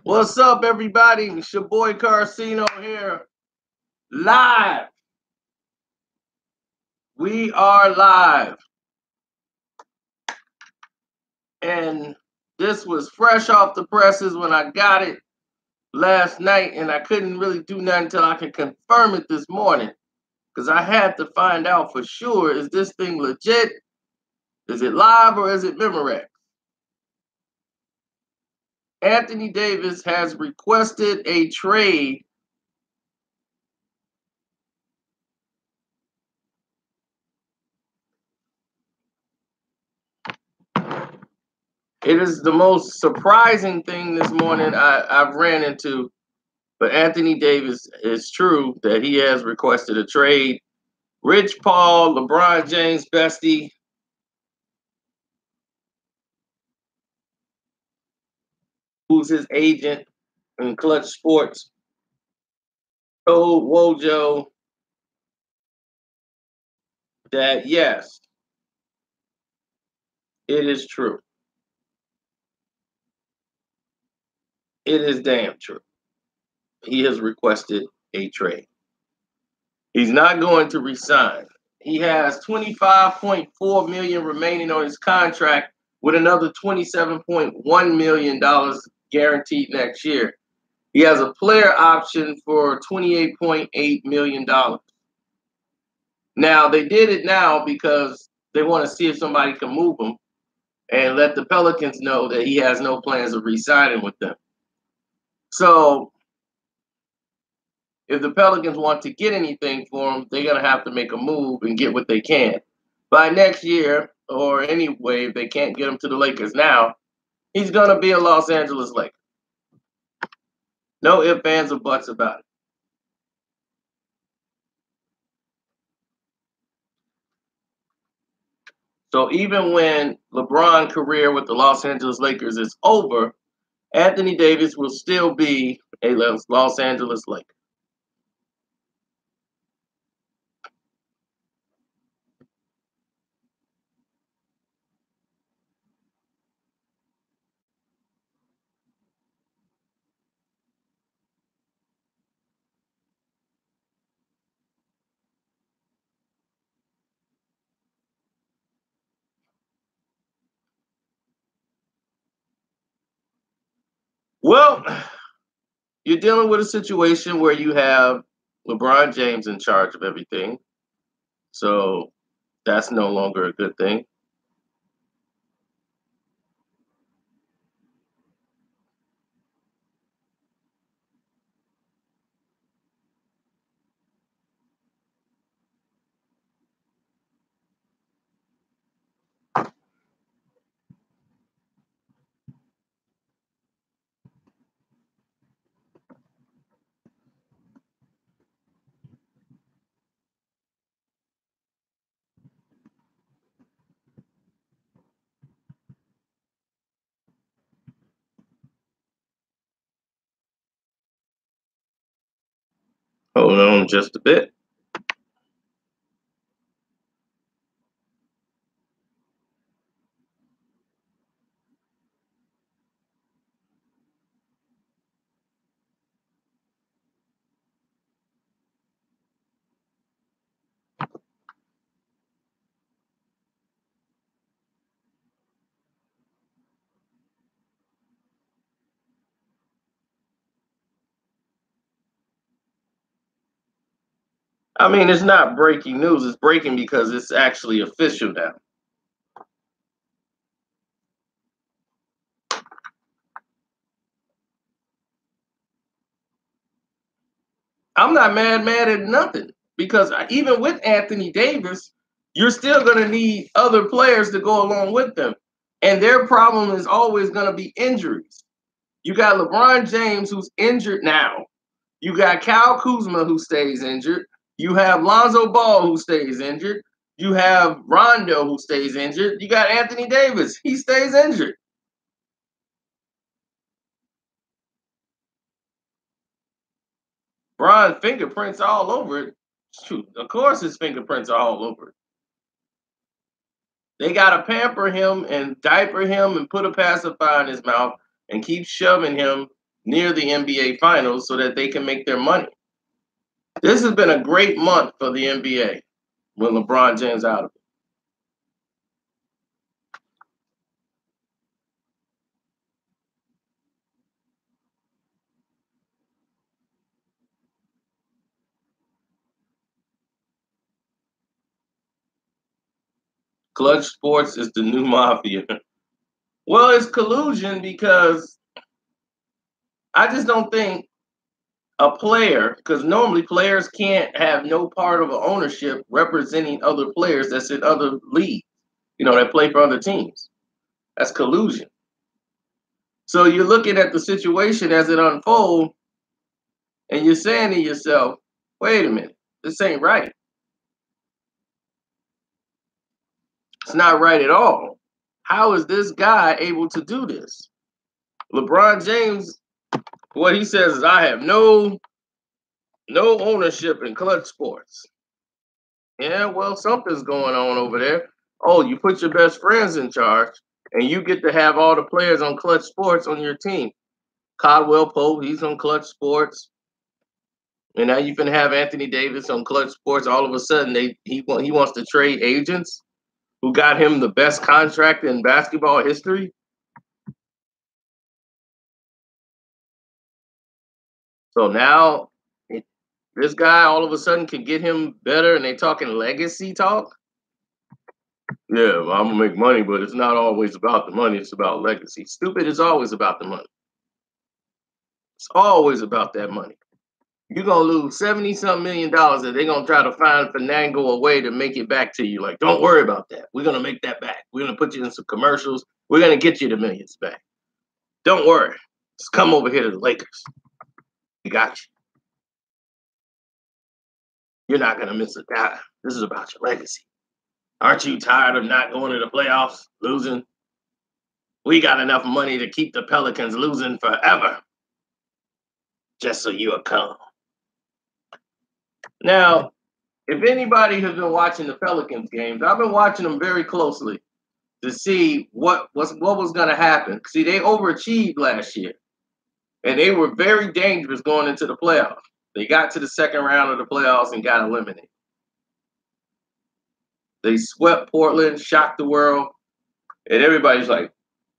What's up, everybody? It's your boy Carcino here, live. We are live. And this was fresh off the presses when I got it last night, and I couldn't really do nothing until I could confirm it this morning. Because I had to find out for sure, is this thing legit? Is it live or is it Memorex? Anthony Davis has requested a trade It is the most surprising thing this morning I've ran into. But Anthony Davis, is true that he has requested a trade. Rich Paul, LeBron James bestie, who's his agent in Clutch Sports, told Wojo that yes, it is true. It is damn true. He has requested a trade. He's not going to resign. He has $25.4 million remaining on his contract, with another $27.1 million guaranteed next year. He has a player option for $28.8 million. Now, they did it now because they want to see if somebody can move him and let the Pelicans know that he has no plans of re-signing with them. So, if the Pelicans want to get anything for him, they're going to have to make a move and get what they can. By next year, or anyway, if they can't get him to the Lakers now, he's going to be a Los Angeles Laker. No ifs, ands, or buts about it. So even when LeBron's career with the Los Angeles Lakers is over, Anthony Davis will still be a Los Angeles Laker. Well, you're dealing with a situation where you have LeBron James in charge of everything. So that's no longer a good thing. Hold on just a bit. I mean, it's not breaking news. It's breaking because it's actually official now. I'm not mad at nothing, because even with Anthony Davis, you're still going to need other players to go along with them. And their problem is always going to be injuries. You got LeBron James, who's injured now. You got Kyle Kuzma, who stays injured. You have Lonzo Ball, who stays injured. You have Rondo, who stays injured. You got Anthony Davis. He stays injured. Bron's fingerprints all over it. Shoot, of course his fingerprints are all over it. They got to pamper him and diaper him and put a pacifier in his mouth and keep shoving him near the NBA Finals so that they can make their money. This has been a great month for the NBA when LeBron James out of it. Clutch Sports is the new mafia. Well, it's collusion because I just don't think a player, because normally players can't have no part of an ownership representing other players that's in other leagues, that play for other teams. That's collusion. So you're looking at the situation as it unfolds, and you're saying to yourself, wait a minute, this ain't right. It's not right at all. How is this guy able to do this? LeBron James, what he says is, I have no ownership in Clutch Sports. Yeah, well, something's going on over there. Oh, you put your best friends in charge, and you get to have all the players on Clutch Sports on your team. Caldwell Pope, he's on Clutch Sports. And now you can have Anthony Davis on Clutch Sports. All of a sudden, he wants to trade agents who got him the best contract in basketball history. So now this guy all of a sudden can get him better, and they talking legacy talk. Yeah, well, I'm gonna make money, but it's not always about the money. It's about legacy. Stupid, it's always about the money. It's always about that money. You're gonna lose 70-something million dollars, and they're gonna try to finagle a way to make it back to you. Like, don't worry about that. We're gonna make that back. We're gonna put you in some commercials. We're gonna get you the millions back. Don't worry. Just come over here to the Lakers. We got you. You're not gonna miss a dime. This is about your legacy. Aren't you tired of not going to the playoffs, losing? We got enough money to keep the Pelicans losing forever. Just so you'll come. Now, if anybody has been watching the Pelicans games, I've been watching them very closely to see what was going to happen. See, they overachieved last year, and they were very dangerous going into the playoffs. They got to the second round of the playoffs and got eliminated. They swept Portland, shocked the world, and everybody's like,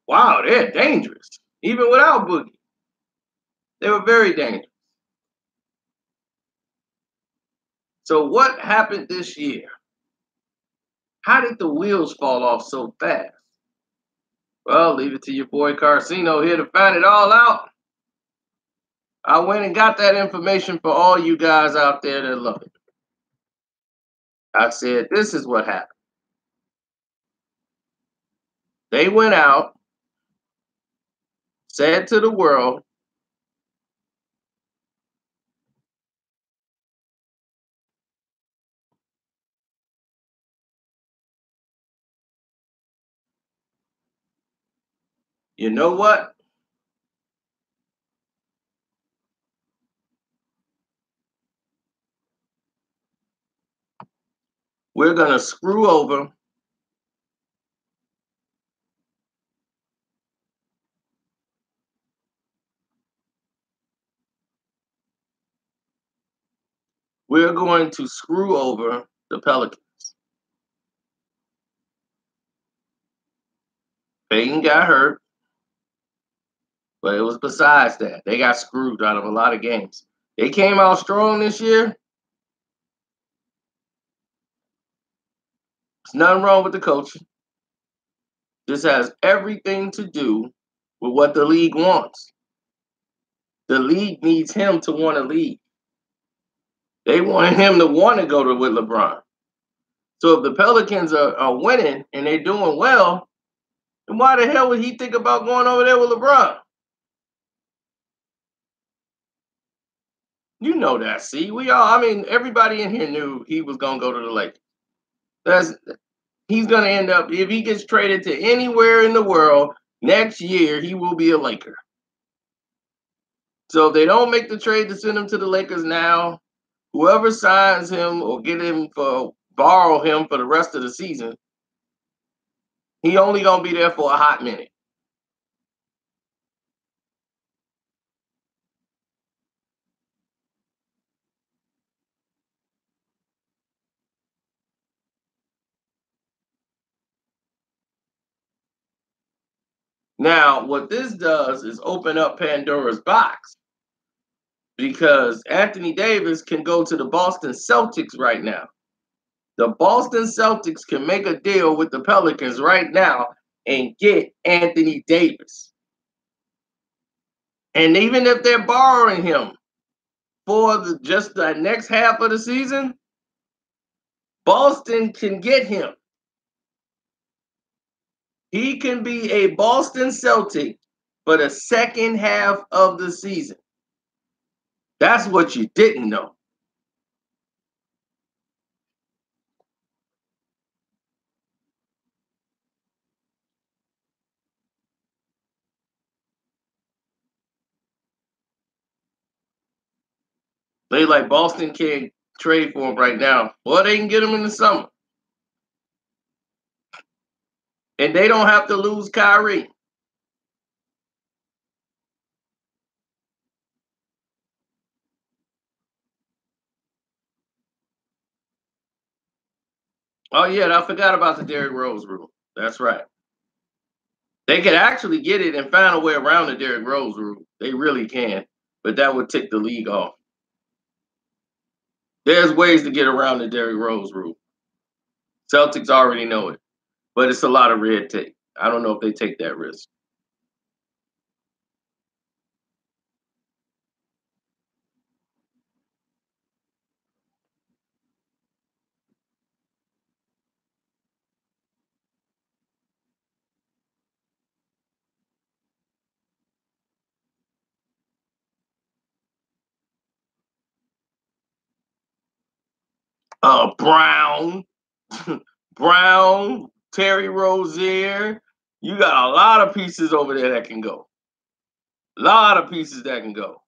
wow, they're dangerous. Even without Boogie, they were very dangerous. So what happened this year? How did the wheels fall off so fast? Well, leave it to your boy Carcino here to find it all out. I went and got that information for all you guys out there that love it. I said, this is what happened. They went out, said to the world, you know what? We're going to screw over the Pelicans. Peyton got hurt, but it was besides that. They got screwed out of a lot of games. They came out strong this year. There's nothing wrong with the coaching. This has everything to do with what the league wants. The league needs him to want to lead. They wanted him to want to go with LeBron. So if the Pelicans are winning and they're doing well, then why the hell would he think about going over there with LeBron? You know that, see? Everybody in here knew he was going to go to the Lakers. He's going to end up, if he gets traded to anywhere in the world, next year he will be a Laker. So if they don't make the trade to send him to the Lakers now, whoever signs him or borrow him for the rest of the season, he only going to be there for a hot minute. Now, what this does is open up Pandora's box because Anthony Davis can go to the Boston Celtics right now. The Boston Celtics can make a deal with the Pelicans right now and get Anthony Davis. And even if they're borrowing him for just the next half of the season, Boston can get him. He can be a Boston Celtic for the second half of the season. That's what you didn't know. They like Boston can't trade for him right now. Well, they can get him in the summer. And they don't have to lose Kyrie. Oh, yeah, I forgot about the Derrick Rose rule. That's right. They could actually get it and find a way around the Derrick Rose rule. They really can. But that would tick the league off. There's ways to get around the Derrick Rose rule. Celtics already know it. But it's a lot of red tape. I don't know if they take that risk. Brown, Brown, Terry Rozier. You got a lot of pieces over there that can go. A lot of pieces that can go.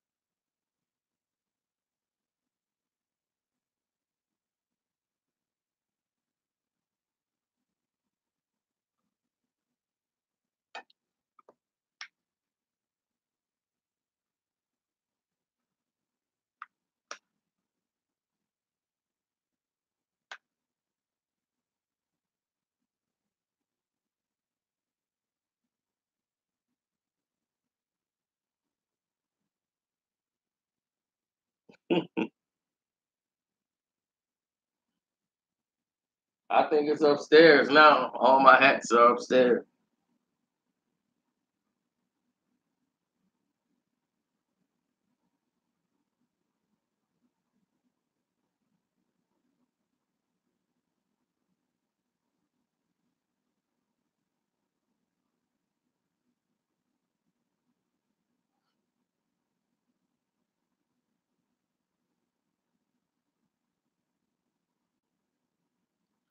I think it's upstairs now. All my hats are upstairs.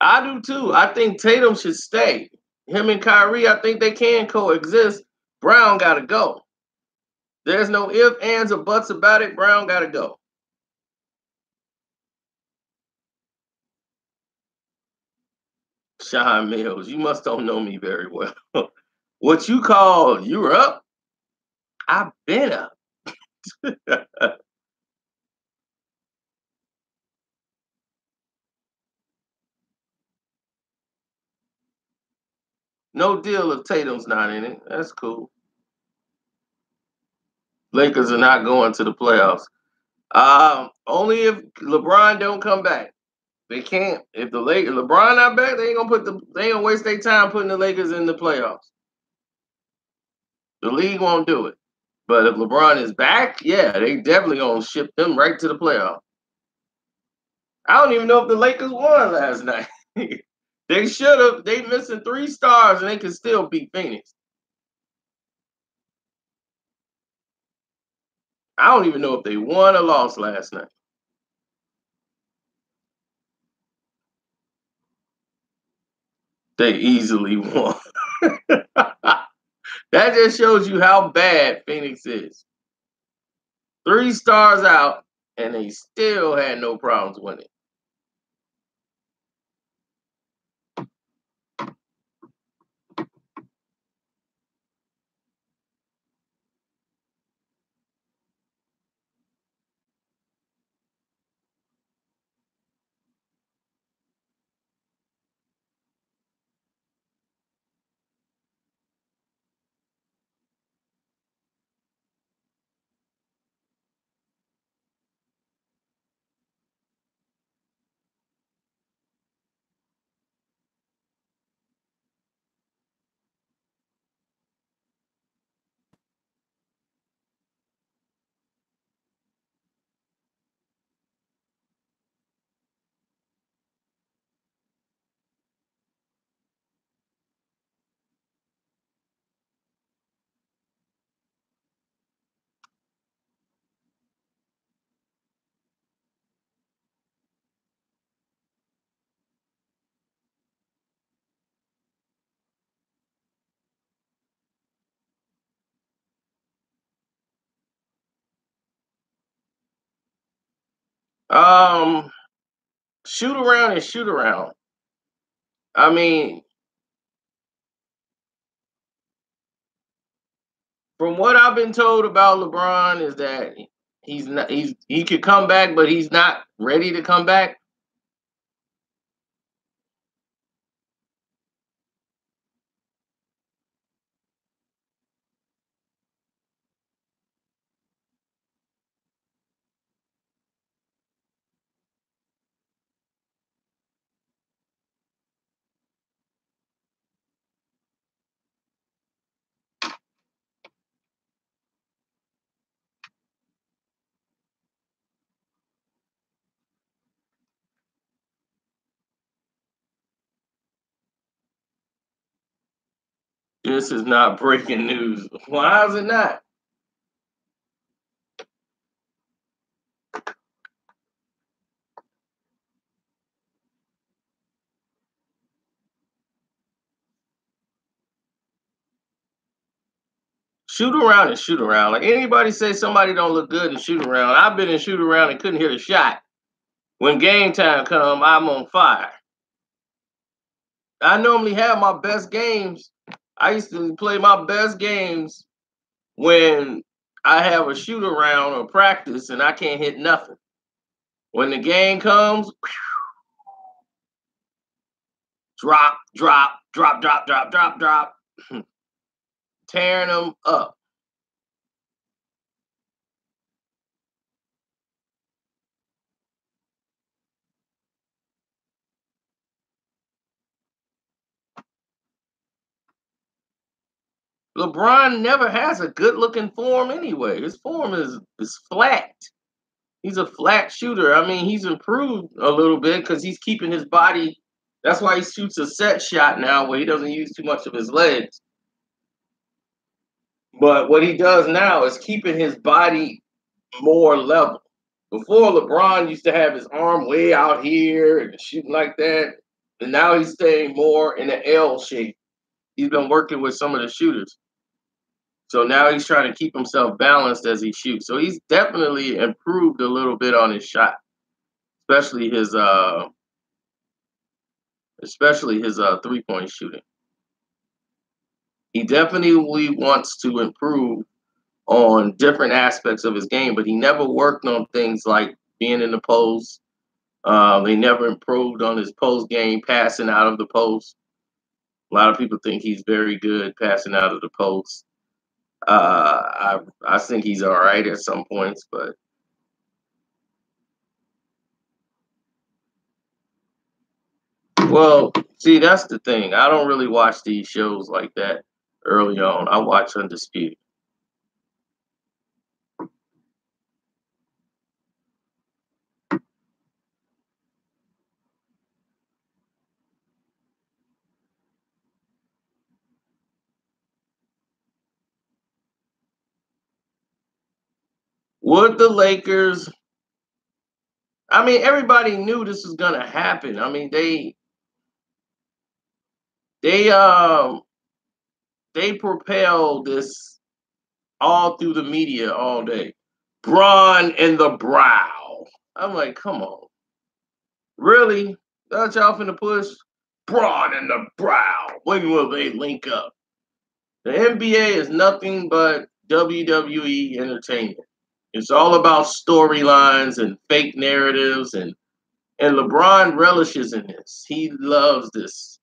I do too. I think Tatum should stay. Him and Kyrie, I think they can coexist. Brown got to go. There's no ifs, ands, or buts about it. Brown got to go. Sean Mills, you must don't know me very well. What you call you're up? I've been up. No deal if Tatum's not in it. That's cool. Lakers are not going to the playoffs. Only if LeBron don't come back. They can't. If the Lakers LeBron not back, they ain't gonna waste their time putting the Lakers in the playoffs. The league won't do it. But if LeBron is back, yeah, they definitely gonna ship them right to the playoffs. I don't even know if the Lakers won last night. They should have. They missing 3 stars and they can still beat Phoenix. I don't even know if they won or lost last night. They easily won. That just shows you how bad Phoenix is. 3 stars out, and they still had no problems winning. Shoot around and shoot around. I mean, from what I've been told about LeBron is that he could come back, but he's not ready to come back. This is not breaking news. Why is it not? Shoot around and shoot around. Like anybody say somebody don't look good in shoot around. I've been in shoot around and couldn't hit a shot. When game time come, I'm on fire. I normally have my best games. I used to play my best games when I have a shoot around or practice and I can't hit nothing. When the game comes, drop, drop, drop, drop, drop, drop, drop, tearing them up. LeBron never has a good looking form anyway. His form is flat. He's a flat shooter. I mean, he's improved a little bit because he's keeping his body. That's why he shoots a set shot now where he doesn't use too much of his legs. But what he does now is keeping his body more level. Before, LeBron used to have his arm way out here and shooting like that. And now he's staying more in the L shape. He's been working with some of the shooters. So now he's trying to keep himself balanced as he shoots. So he's definitely improved a little bit on his shot, especially his 3-point shooting. He definitely wants to improve on different aspects of his game, but he never worked on things like being in the post. They never improved on his post game, passing out of the post. A lot of people think he's very good passing out of the post. I think he's all right at some points, but well, see, that's the thing. I don't really watch these shows like that early on. I watch Undisputed. Would the Lakers? I mean, everybody knew this was gonna happen. I mean, they um they propel this all through the media all day. Braun in the brow. I'm like, come on, really? That's y'all finna push Braun in the brow. When will they link up? The NBA is nothing but WWE entertainment. It's all about storylines and fake narratives, and LeBron relishes in this. He loves this.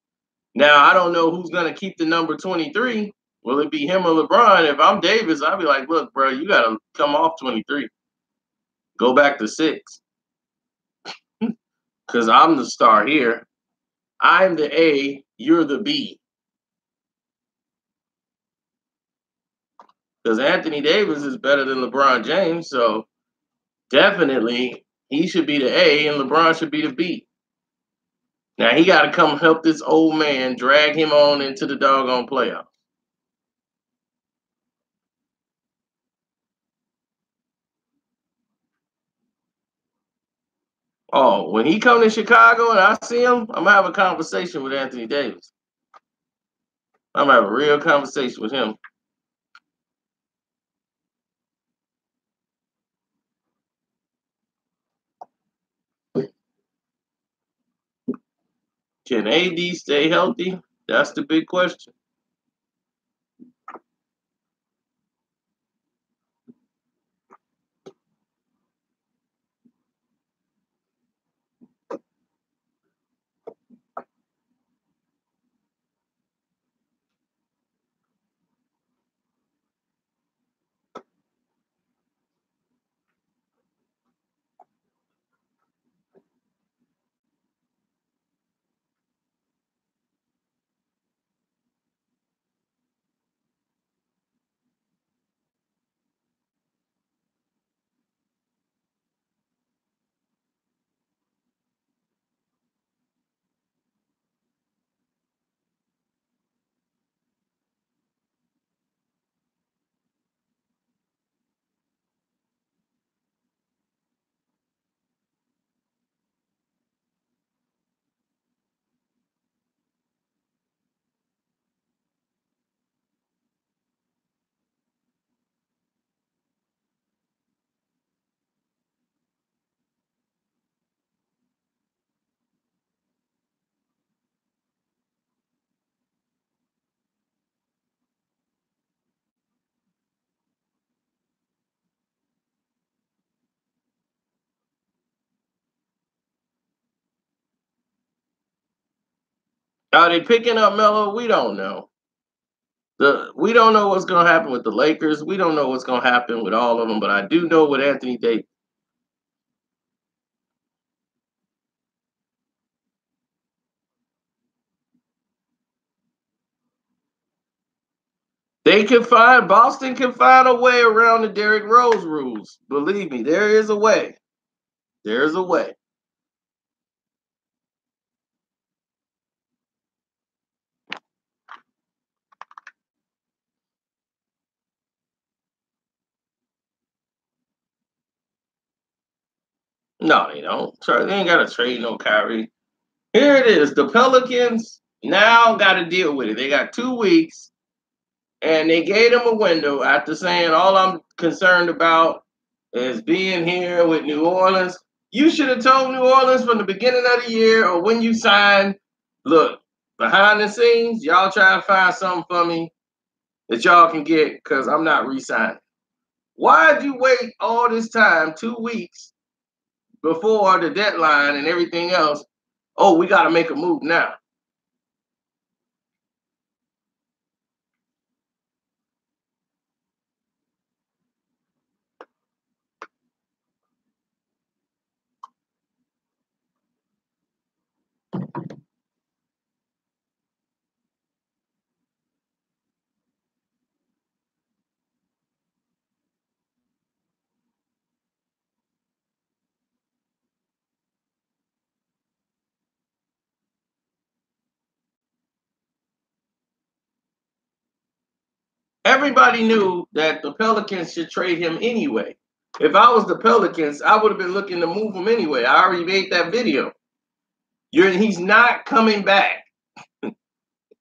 Now I don't know who's gonna keep the number 23. Will it be him or LeBron? If I'm Davis, I'll be like, look, bro, you gotta come off 23. Go back to 6. Because I'm the star here. I'm the A, you're the B. Because Anthony Davis is better than LeBron James, so definitely he should be the A and LeBron should be the B. Now he got to come help this old man drag him on into the doggone playoff. Oh, when he come to Chicago and I see him, I'm gonna have a conversation with Anthony Davis. I'm gonna have a real conversation with him. Can AD stay healthy? That's the big question. Are they picking up Melo? We don't know. We don't know what's going to happen with the Lakers. We don't know what's going to happen with all of them. But I do know with Anthony Davis. Boston can find a way around the Derrick Rose rules. Believe me, there is a way. There's a way. No, they don't. They ain't got to trade no Kyrie. Here it is. The Pelicans now got to deal with it. They got 2 weeks, and they gave them a window after saying all I'm concerned about is being here with New Orleans. You should have told New Orleans from the beginning of the year or when you signed, look, behind the scenes, y'all try to find something for me that y'all can get because I'm not re-signing. Why'd you wait all this time, 2 weeks before the deadline and everything else? Oh, we got to make a move now. Everybody knew that the Pelicans should trade him anyway. If I was the Pelicans, I would have been looking to move him anyway. I already made that video. He's not coming back.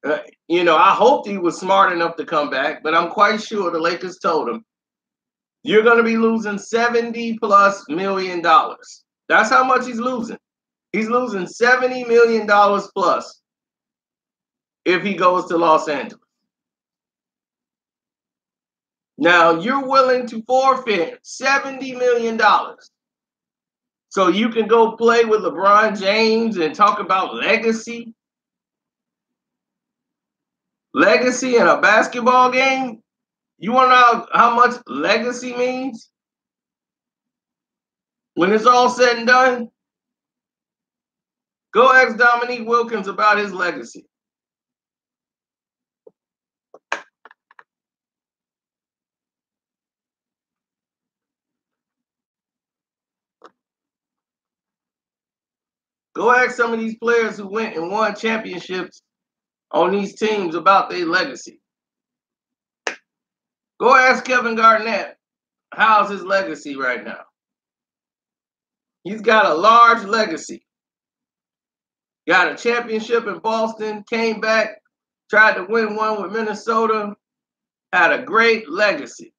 I hoped he was smart enough to come back, but I'm quite sure the Lakers told him, you're going to be losing $70+ million. That's how much he's losing. He's losing $70 million plus if he goes to Los Angeles. Now, you're willing to forfeit $70 million so you can go play with LeBron James and talk about legacy? Legacy in a basketball game? You want to know how much legacy means? When it's all said and done, go ask Dominique Wilkins about his legacy. Go ask some of these players who went and won championships on these teams about their legacy. Go ask Kevin Garnett, how's his legacy right now? He's got a large legacy. Got a championship in Boston, came back, tried to win one with Minnesota, had a great legacy.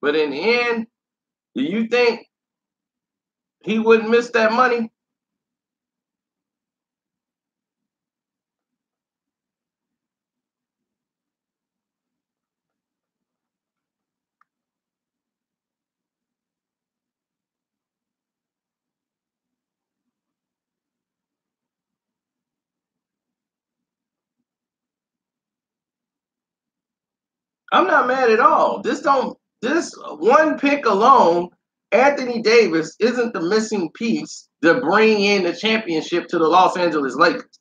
But in the end, do you think he wouldn't miss that money? I'm not mad at all. This one pick alone, Anthony Davis isn't the missing piece to bring in the championship to the Los Angeles Lakers.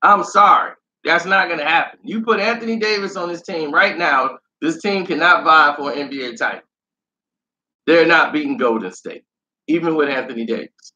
I'm sorry. That's not going to happen. You put Anthony Davis on this team right now, this team cannot vie for an NBA title. They're not beating Golden State, even with Anthony Davis.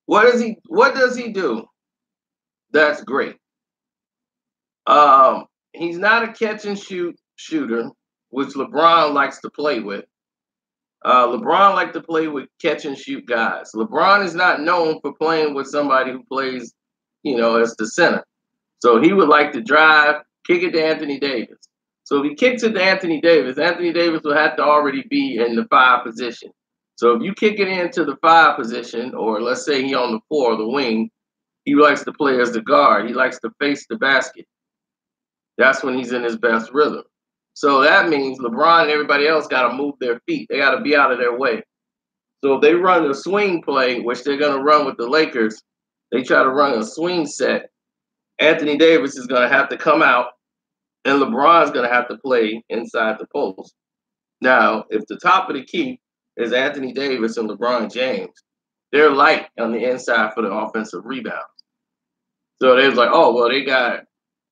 What does he do? That's great. He's not a catch and shoot shooter, which LeBron likes to play with. LeBron likes to play with catch and shoot guys. LeBron is not known for playing with somebody who plays, as the center. So he would like to drive, kick it to Anthony Davis. So if he kicks it to Anthony Davis will have to already be in the 5 position. So if you kick it into the 5 position, or let's say he on the 4 or the wing, he likes to play as the guard. He likes to face the basket. That's when he's in his best rhythm. So that means LeBron and everybody else got to move their feet. They got to be out of their way. So if they run a swing play, which they're going to run with the Lakers, they try to run a swing set. Anthony Davis is going to have to come out, and LeBron's going to have to play inside the post. Now, if the top of the key is Anthony Davis and LeBron James, they're light on the inside for the offensive rebound. So they was like, oh, well, they got,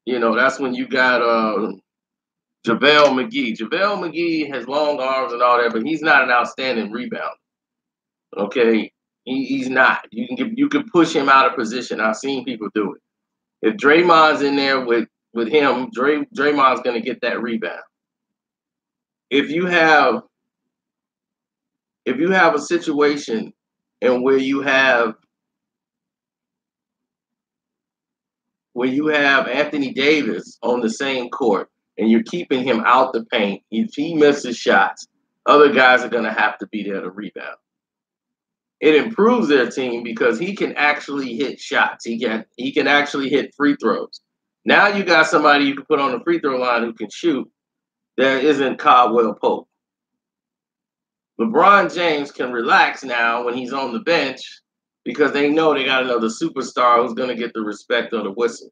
that's when you got JaVale McGee. JaVale McGee has long arms and all that, but he's not an outstanding rebounder. Okay, he's not. You can push him out of position. I've seen people do it. If Draymond's in there with him, Draymond's going to get that rebound. If you have a situation in where you have Anthony Davis on the same court and you're keeping him out the paint, if he misses shots, other guys are going to have to be there to rebound. It improves their team because he can actually hit shots. He can actually hit free throws. Now you got somebody you can put on the free throw line who can shoot. There isn't Caldwell Pope. LeBron James can relax now when he's on the bench because they know they got another superstar who's going to get the respect on the whistle,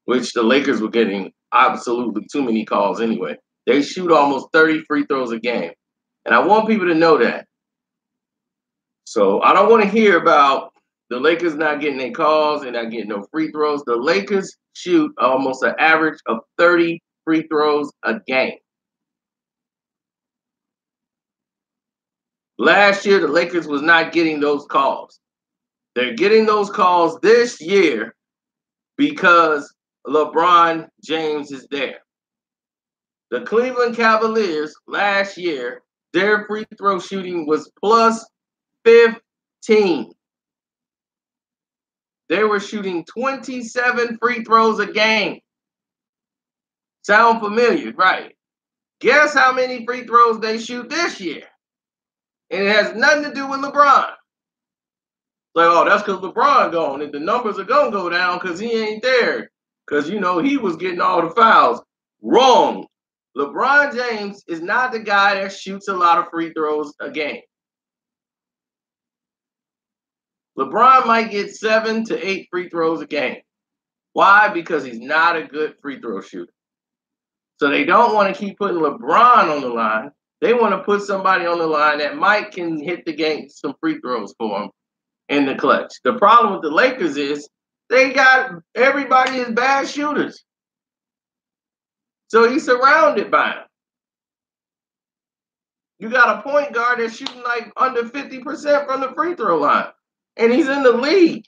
which the Lakers were getting absolutely too many calls anyway. They shoot almost 30 free throws a game. And I want people to know that. So I don't want to hear about the Lakers not getting any calls and not getting no free throws. The Lakers shoot almost an average of 30 free throws a game. Last year, the Lakers was not getting those calls. They're getting those calls this year because LeBron James is there. The Cleveland Cavaliers last year, their free throw shooting was plus 15. They were shooting 27 free throws a game. Sound familiar, right? Guess how many free throws they shoot this year? And it has nothing to do with LeBron. Like, oh, that's because LeBron gone, and the numbers are going to go down because he ain't there. Because, he was getting all the fouls. Wrong. LeBron James is not the guy that shoots a lot of free throws a game. LeBron might get 7 to 8 free throws a game. Why? Because he's not a good free throw shooter. So they don't want to keep putting LeBron on the line. They want to put somebody on the line that can hit the game some free throws for him in the clutch. The problem with the Lakers is they got everybody is bad shooters. So he's surrounded by them. You got a point guard that's shooting like under 50% from the free throw line, and he's in the league.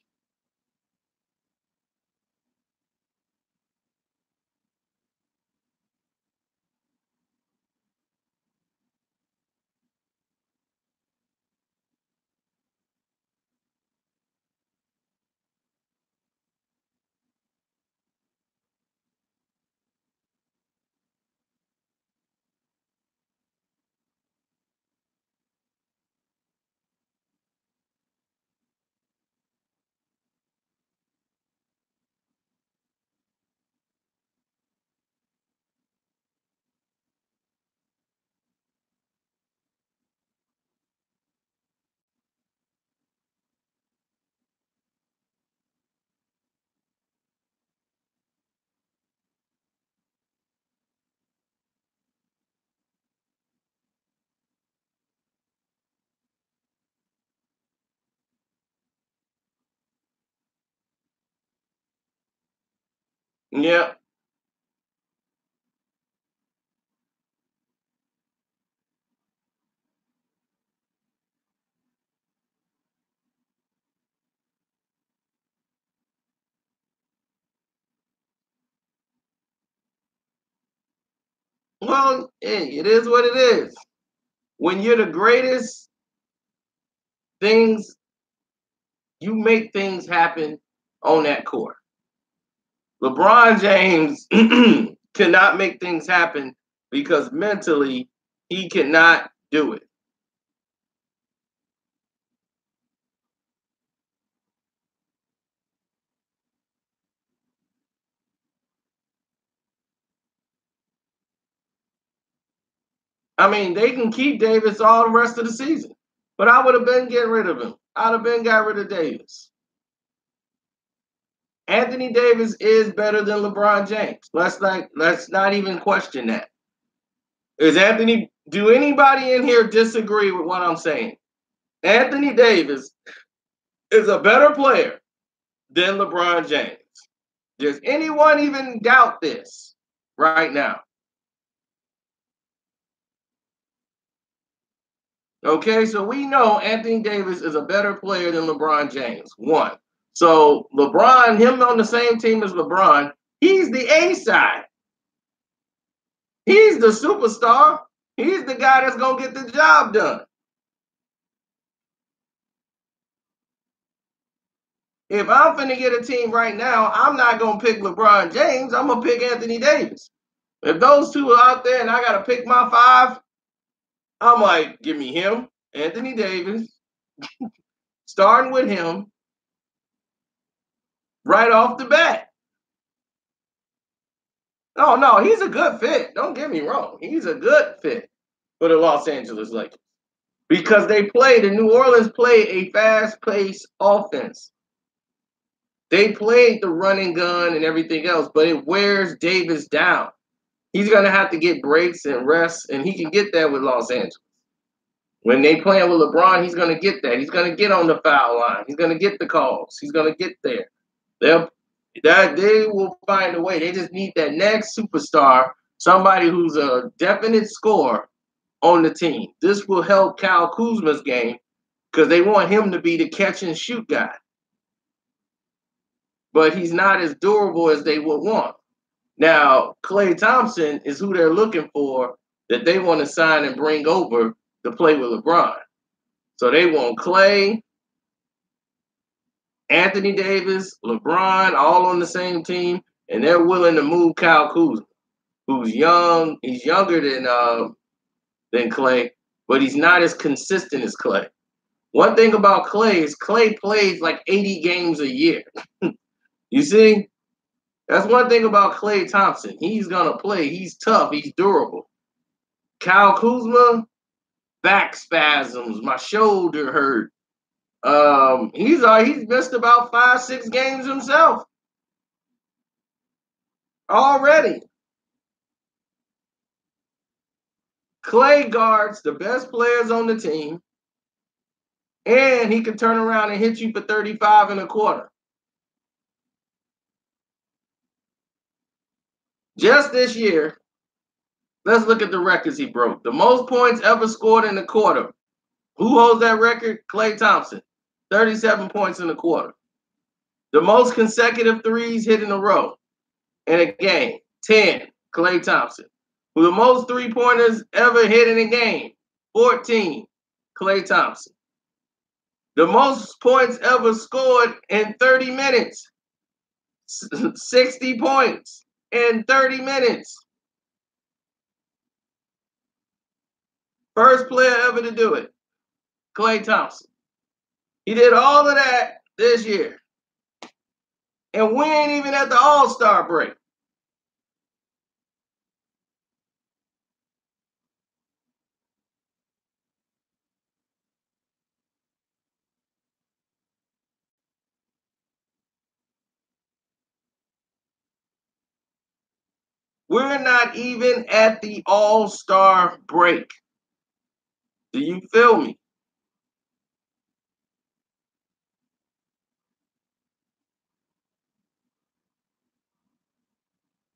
Yeah. Well, hey, it is what it is. When you're the greatest, things you make things happen on that court. LeBron James cannot make things happen because mentally he cannot do it. I mean, they can keep Davis all the rest of the season, but I would have been getting rid of him. I'd have been got rid of Davis. Anthony Davis is better than LeBron James. Let's not even question that. Is Anthony? Do anybody in here disagree with what I'm saying? Anthony Davis is a better player than LeBron James. Does anyone even doubt this right now? Okay, so we know Anthony Davis is a better player than LeBron James. One. So LeBron, him on the same team as LeBron, he's the A side. He's the superstar. He's the guy that's gonna get the job done. If I'm finna get a team right now, I'm not gonna pick LeBron James. I'm gonna pick Anthony Davis. If those two are out there and I gotta pick my five, I'm like, give me him, Anthony Davis, starting with him right off the bat. Oh no, he's a good fit. Don't get me wrong. He's a good fit for the Los Angeles Lakers because the New Orleans played a fast-paced offense. They played the running gun and everything else, but it wears Davis down. He's gonna have to get breaks and rest, and he can get that with Los Angeles. When they playing with LeBron, he's gonna get that. He's gonna get on the foul line. He's gonna get the calls. He's gonna get there. They'll that they will find a way. They just need that next superstar, somebody who's a definite scorer on the team. This will help Kyle Kuzma's game because they want him to be the catch and shoot guy. But he's not as durable as they would want. Now, Klay Thompson is who they're looking for that they want to sign and bring over to play with LeBron. So they want Klay, Anthony Davis, LeBron, all on the same team, and they're willing to move Kyle Kuzma, who's young. He's younger than Klay, but he's not as consistent as Klay. One thing about Klay is Klay plays like 80 games a year. You see? That's one thing about Klay Thompson. He's gonna play. He's tough. He's durable. Kyle Kuzma, back spasms. My shoulder hurt. He's missed about 5-6 games himself already. Klay guards the best players on the team, and he can turn around and hit you for 35 and a quarter. Just this year, Let's look at the records he broke. The most points ever scored in a quarter. Who holds that record? Klay Thompson. 37 points in a quarter. The most consecutive threes hit in a row in a game. 10. Klay Thompson. Who the most three-pointers ever hit in a game? 14. Klay Thompson. The most points ever scored in 30 minutes. 60 points in 30 minutes. First player ever to do it, Klay Thompson. He did all of that this year. And we ain't even at the All-Star break. We're not even at the All-Star break. Do you feel me?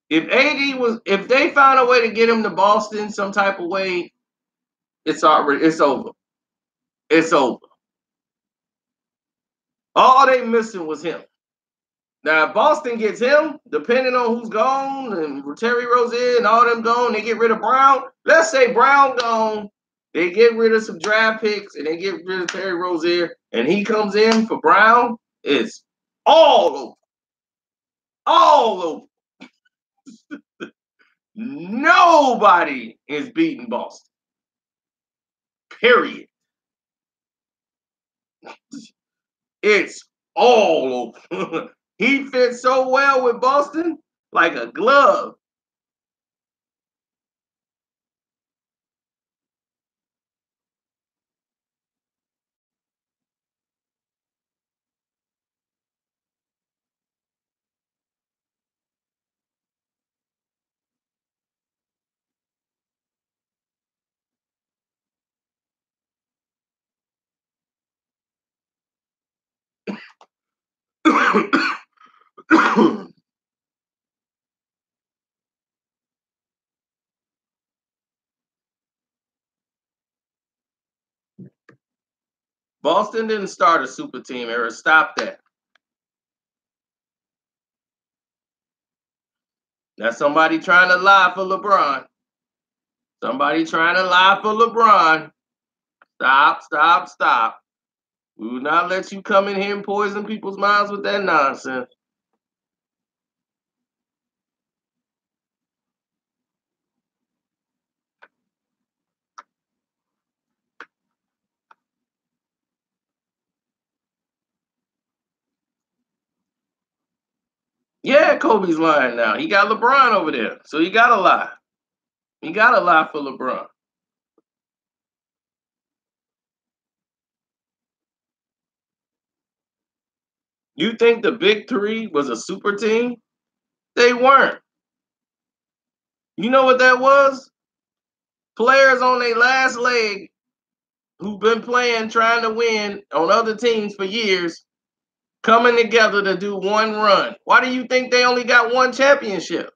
If they found a way to get him to Boston some type of way, it's over. It's over. All they missing was him. Now, if Boston gets him, depending on who's gone, and Terry Rozier and all them gone, they get rid of Brown. Let's say Brown gone, they get rid of some draft picks, and they get rid of Terry Rozier, and he comes in for Brown, it's all over. All over. Nobody is beating Boston. Period. It's all over. He fits so well with Boston, like a glove. Boston didn't start a super team era. Stop that. That's somebody trying to lie for LeBron. Somebody trying to lie for LeBron. Stop. We will not let you come in here and poison people's minds with that nonsense. Yeah, Kobe's lying now. He got LeBron over there, so he got to lie. He got to lie for LeBron. You think the Big Three was a super team? They weren't. You know what that was? Players on their last leg who've been playing, trying to win on other teams for years, coming together to do one run. Why do you think they only got one championship?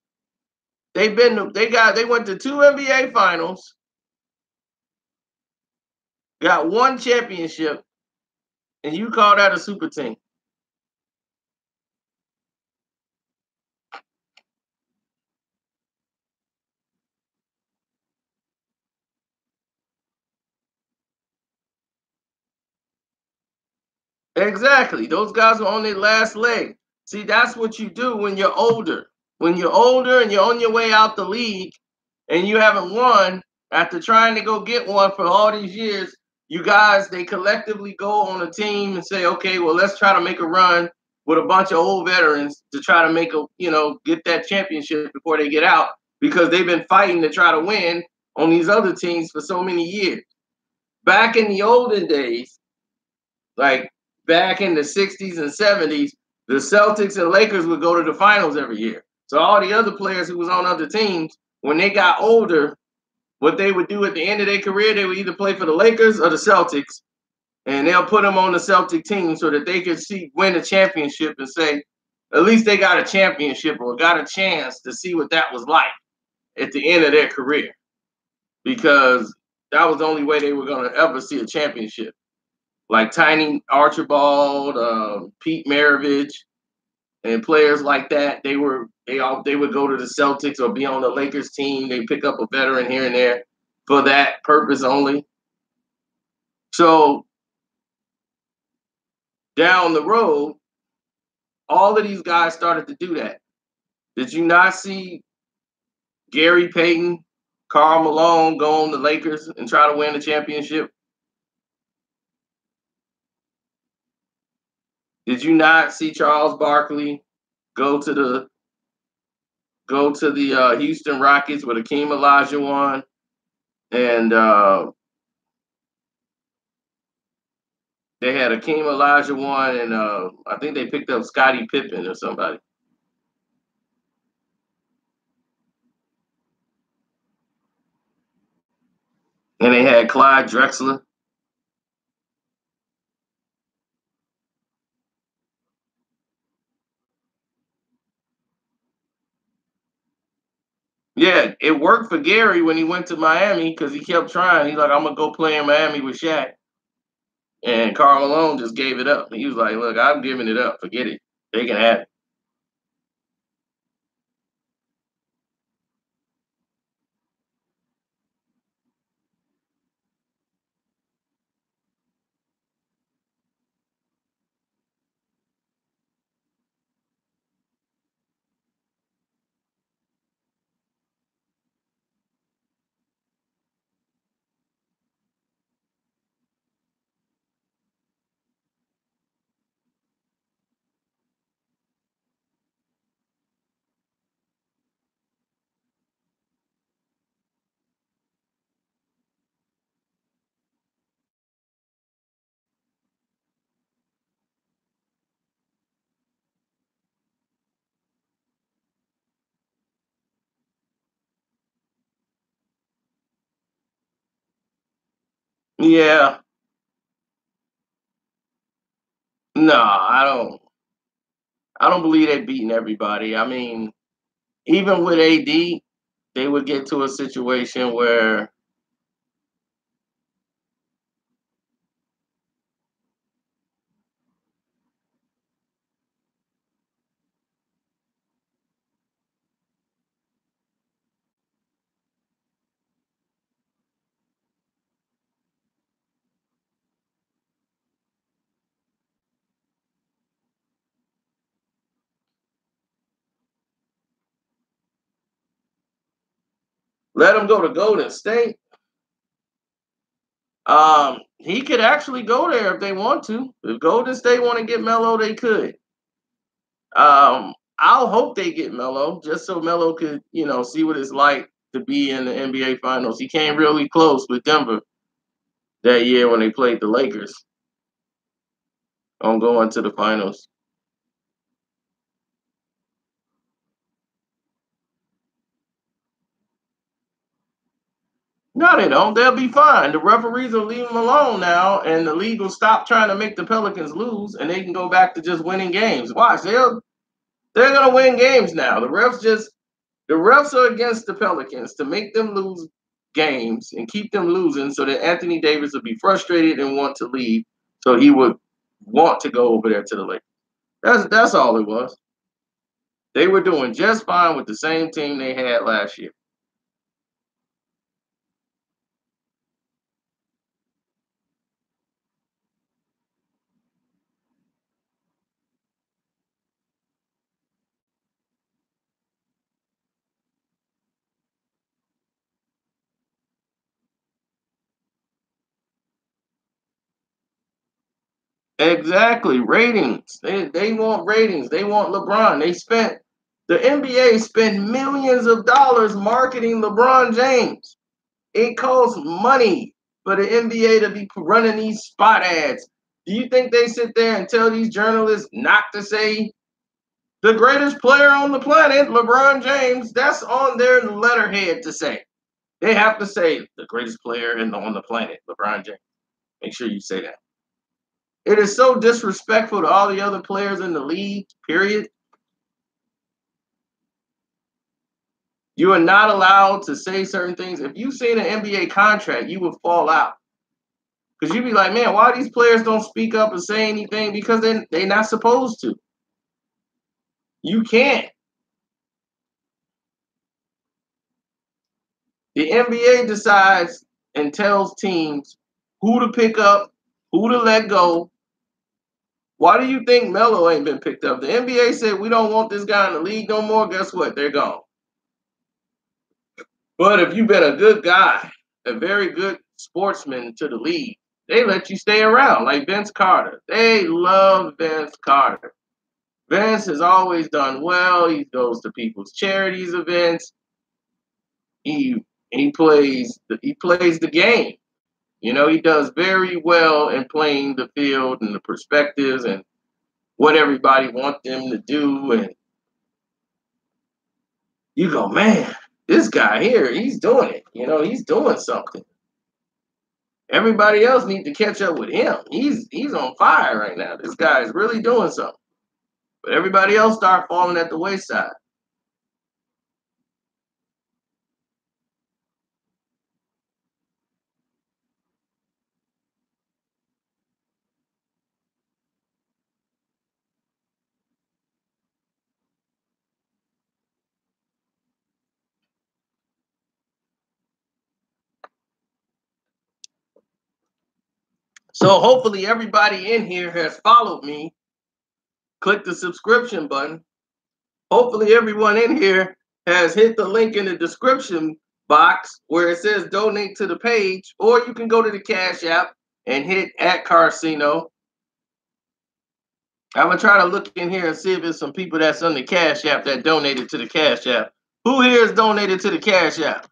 They went to two NBA finals, got one championship, and you call that a super team? Exactly. Those guys are on their last leg. See, that's what you do when you're older. When you're older and you're on your way out the league and you haven't won after trying to go get one for all these years, you guys, they collectively go on a team and say, okay, well, let's try to make a run with a bunch of old veterans to try to make get that championship before they get out, because they've been fighting to try to win on these other teams for so many years. Back in the olden days, like back in the 60s and 70s, the Celtics and Lakers would go to the finals every year. So all the other players who was on other teams, when they got older, what they would do at the end of their career, they would either play for the Lakers or the Celtics, and they'll put them on the Celtic team so that they could win a championship and say, at least they got a championship or got a chance to see what that was like at the end of their career. because that was the only way they were going to ever see a championship. Like Tiny Archibald, Pete Maravich, and players like that, they would go to the Celtics or be on the Lakers team. They pick up a veteran here and there for that purpose only. So down the road, all of these guys started to do that. Did you not see Gary Payton, Karl Malone go on the Lakers and try to win the championship? Did you not see Charles Barkley go to the Houston Rockets with Akeem Olajuwon and they had Akeem Olajuwon and I think they picked up Scottie Pippen or somebody. And they had Clyde Drexler. Yeah, it worked for Gary when he went to Miami because he kept trying. He's like, I'm gonna go play in Miami with Shaq. And Karl Malone just gave it up. He was like, look, I'm giving it up. Forget it. They can have it. Yeah. No, I don't believe they're beating everybody. I mean, even with AD, they would get to a situation where let them go to Golden State. He could actually go there if they want to. If Golden State want to get Melo, they could. I'll hope they get Melo just so Melo could, see what it's like to be in the NBA Finals. He came really close with Denver that year when they played the Lakers on going to the finals. No, they don't. They'll be fine. The referees will leave them alone now, and the league will stop trying to make the Pelicans lose, and they can go back to just winning games. Watch, they're gonna win games now. The refs are against the Pelicans to make them lose games and keep them losing, so that Anthony Davis would be frustrated and want to leave, so he would want to go over there to the Lakers. That's all it was. They were doing just fine with the same team they had last year. Exactly. Ratings. They want ratings. They want LeBron. The NBA spent millions of dollars marketing LeBron James. It costs money for the NBA to be running these spot ads. Do you think they sit there and tell these journalists not to say the greatest player on the planet, LeBron James? That's on their letterhead to say. They have to say the greatest player on the planet, LeBron James. Make sure you say that. It is so disrespectful to all the other players in the league, period. You are not allowed to say certain things. If you seen an NBA contract, you would fall out. Because you'd be like, man, why these players don't speak up and say anything? Because they're not supposed to. You can't. The NBA decides and tells teams who to pick up, who to let go. Why do you think Melo ain't been picked up? The NBA said we don't want this guy in the league no more. Guess what? They're gone. But if you've been a good guy, a very good sportsman to the league, they let you stay around, like Vince Carter. They love Vince Carter. Vince has always done well. He goes to people's charities events. He plays the game. You know, he does very well in playing the field and the perspectives and what everybody wants them to do. And you go, man, this guy here, he's doing it. You know, he's doing something. Everybody else needs to catch up with him. He's on fire right now. This guy is really doing something. But everybody else start falling at the wayside. So hopefully everybody in here has followed me. Click the subscription button. Hopefully everyone in here has hit the link in the description box where it says donate to the page, or you can go to the Cash App and hit @Carcino. I'm gonna try to look in here and see if there's some people that's on the Cash App that donated to the Cash App. Who here is donated to the Cash App?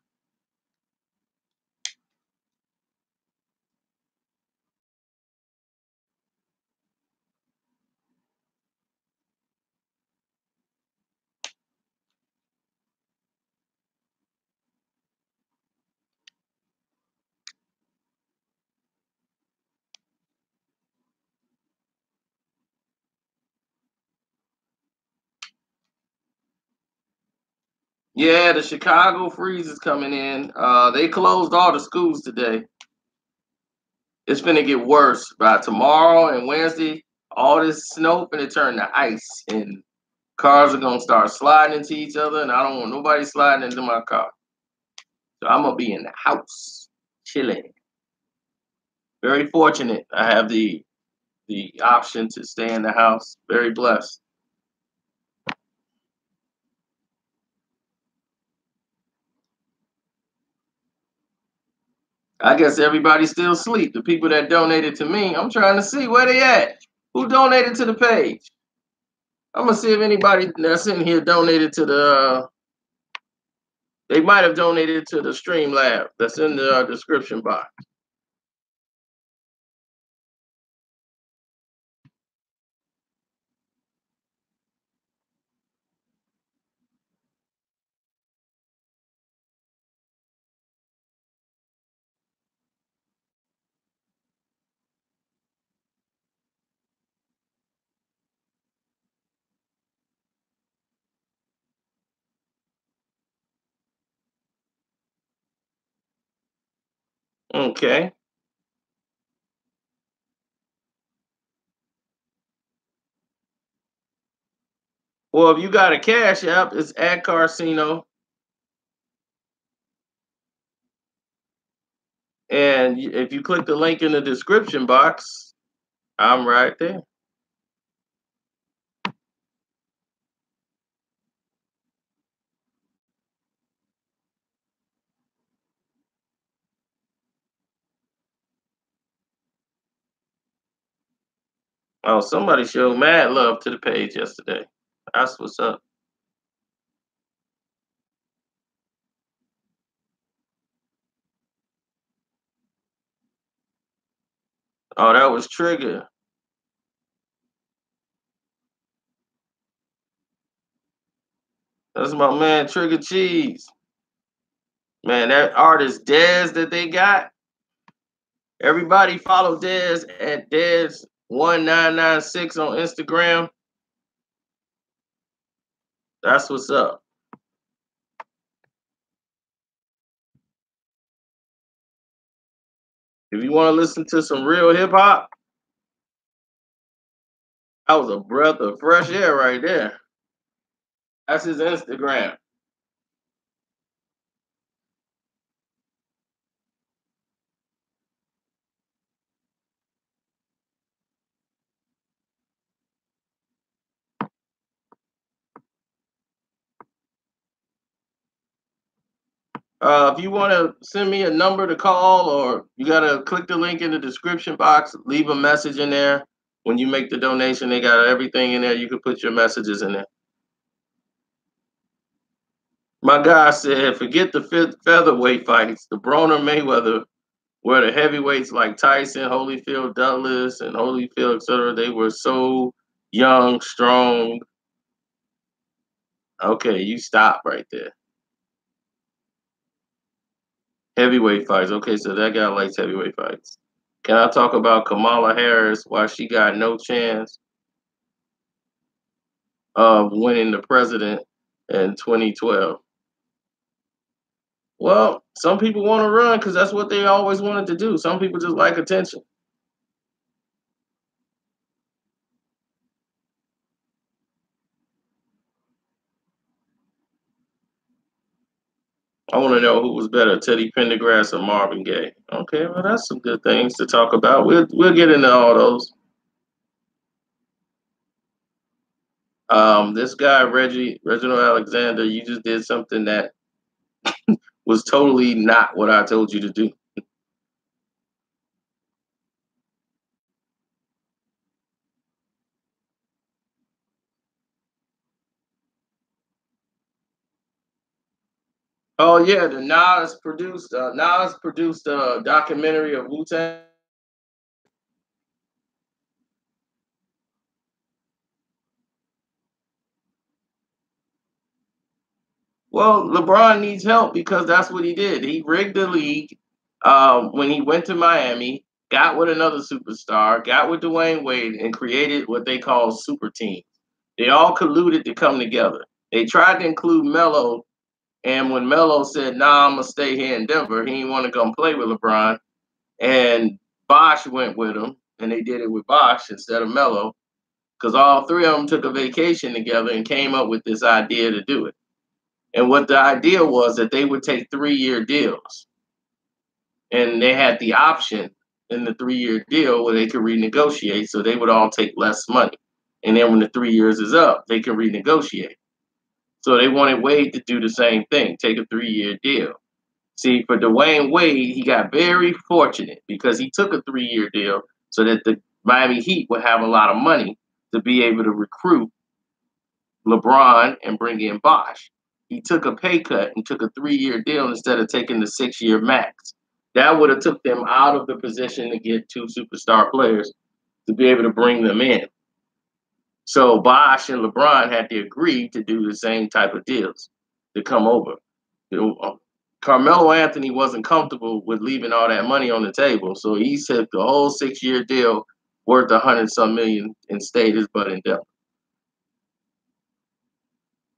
Yeah, the Chicago freeze is coming in. They closed all the schools today. It's gonna get worse by tomorrow and Wednesday. All this snow gonna turn to ice, and cars are gonna start sliding into each other. And I don't want nobody sliding into my car. So I'm gonna be in the house, chilling. Very fortunate. I have the option to stay in the house. Very blessed. I guess everybody's still asleep. The people that donated to me, I'm trying to see where they at. Who donated to the page? I'm gonna see if anybody that's in here donated to the. They might have donated to the Stream Lab that's in the description box. Okay. Well, if you got a Cash App, it's @Carcino, and if you click the link in the description box, I'm right there. Oh, somebody showed mad love to the page yesterday. That's what's up. Oh, that was Trigger. That's my man, Trigger Cheese. Man, that artist Dez that they got. Everybody follow Dez at Dez1996 on Instagram. That's what's up. If you want to listen to some real hip hop, that was a breath of fresh air right there. That's his Instagram. If you want to send me a number to call, or you got to click the link in the description box, leave a message in there. When you make the donation, they got everything in there. You can put your messages in there. My guy said, forget the featherweight fights. The Broner Mayweather, where the heavyweights like Tyson, Holyfield, Douglas, and Holyfield, etc., they were so young, strong. Okay, you stop right there. Heavyweight fights. Okay, so that guy likes heavyweight fights. Can I talk about Kamala Harris, why she got no chance of winning the president in 2012? Well, some people want to run because that's what they always wanted to do. Some people just like attention. I want to know who was better, Teddy Pendergrass or Marvin Gaye. Okay, well, that's some good things to talk about. We'll get into all those. This guy Reginald Alexander, you just did something that was totally not what I told you to do. Oh yeah, the Nas produced a documentary of Wu Tang. Well, LeBron needs help because that's what he did. He rigged the league when he went to Miami, got with another superstar, got with Dwayne Wade, and created what they call super teams. They all colluded to come together. They tried to include Melo, and when Melo said, "Nah, I'm gonna stay here in Denver," he didn't want to come play with LeBron, and Bosh went with him, and they did it with Bosh instead of Melo because all three of them took a vacation together and came up with this idea to do it. And what the idea was that they would take 3-year deals, and they had the option in the 3-year deal where they could renegotiate, so they would all take less money. And then when the 3 years is up, they can renegotiate. So they wanted Wade to do the same thing, take a 3-year deal. See, for Dwayne Wade, he got very fortunate because he took a 3-year deal so that the Miami Heat would have a lot of money to be able to recruit LeBron and bring in Bosh. He took a pay cut and took a 3-year deal instead of taking the 6-year max. That would have took them out of the position to get two superstar players to be able to bring them in. So Bosh and LeBron had to agree to do the same type of deals to come over. Carmelo Anthony wasn't comfortable with leaving all that money on the table, so he took the whole 6-year deal worth 100-some million and stayed his butt in Denver.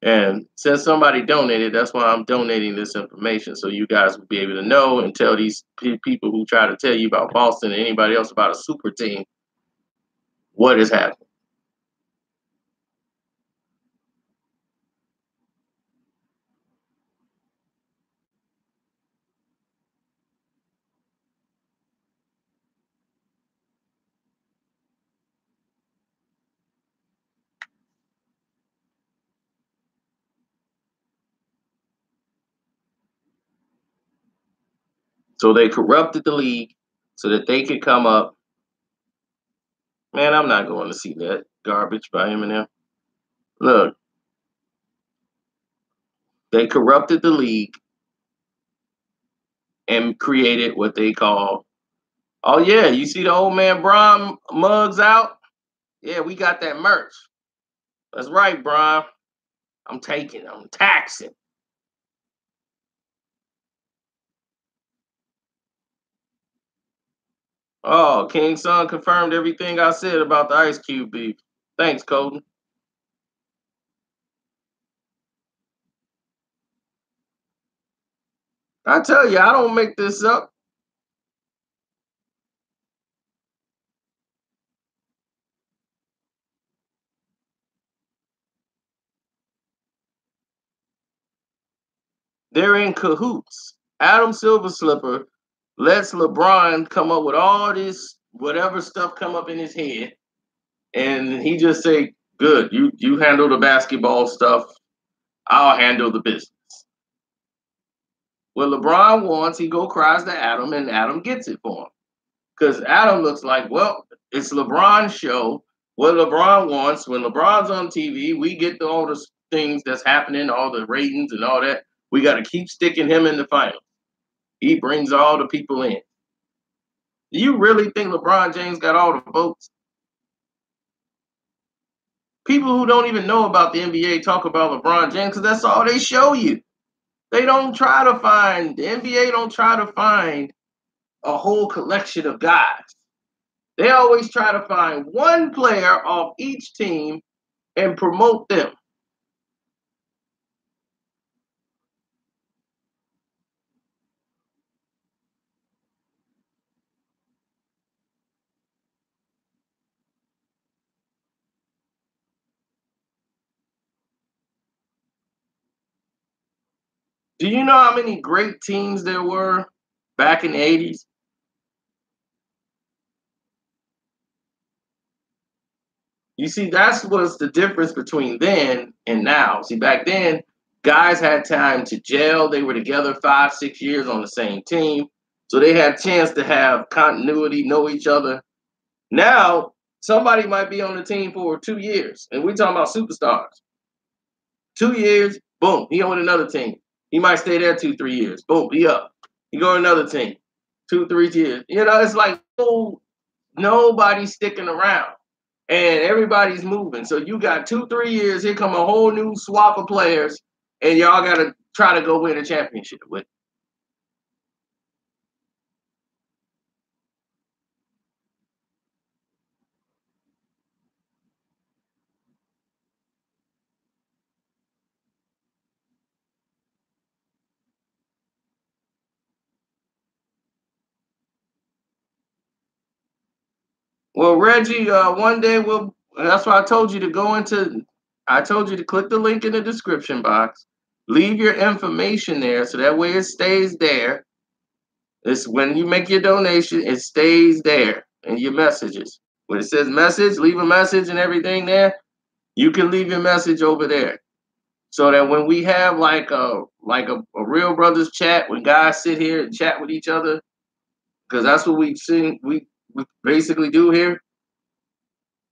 And since somebody donated, that's why I'm donating this information so you guys will be able to know and tell these people who try to tell you about Boston and anybody else about a super team what is happening. So they corrupted the league so that they could come up. Man, I'm not going to see that garbage by Eminem. Look, they corrupted the league and created what they call, oh yeah, you see the old man Brian mugs out? Yeah, we got that merch. That's right, Brian. I'm taxing. Oh, King Son confirmed everything I said about the Ice Cube beef. Thanks, Colton. I tell you, I don't make this up. They're in cahoots. Adam Silver Slipper lets LeBron come up with all this whatever stuff come up in his head, and he just say, "Good, you handle the basketball stuff. I'll handle the business." What LeBron wants, he go cries to Adam, and Adam gets it for him. Because Adam looks like, well, it's LeBron's show. What LeBron wants, when LeBron's on TV, we get all the things that's happening, all the ratings and all that. We got to keep sticking him in the finals. He brings all the people in. Do you really think LeBron James got all the votes? People who don't even know about the NBA talk about LeBron James because that's all they show you. They don't try to find, the NBA don't try to find a whole collection of guys. They always try to find one player off each team and promote them. Do you know how many great teams there were back in the 80s? You see, that's what's the difference between then and now. See, back then, guys had time to gel. They were together 5, 6 years on the same team. So they had a chance to have continuity, know each other. Now, somebody might be on the team for 2 years, and we're talking about superstars. 2 years, boom, he on another team. He might stay there 2, 3 years. Boom, he up. He go to another team. 2, 3 years. You know, it's like nobody's sticking around. And everybody's moving. So you got 2, 3 years, here come a whole new swap of players, and y'all gotta try to go win a championship with. Well, Reggie, one day we'll. That's why I told you to go into. I told you to click the link in the description box. Leave your information there, so that way it stays there. It's when you make your donation, it stays there in your messages. When it says message, leave a message and everything there. You can leave your message over there, so that when we have like a real brothers chat, when guys sit here and chat with each other, because that's what we basically do here.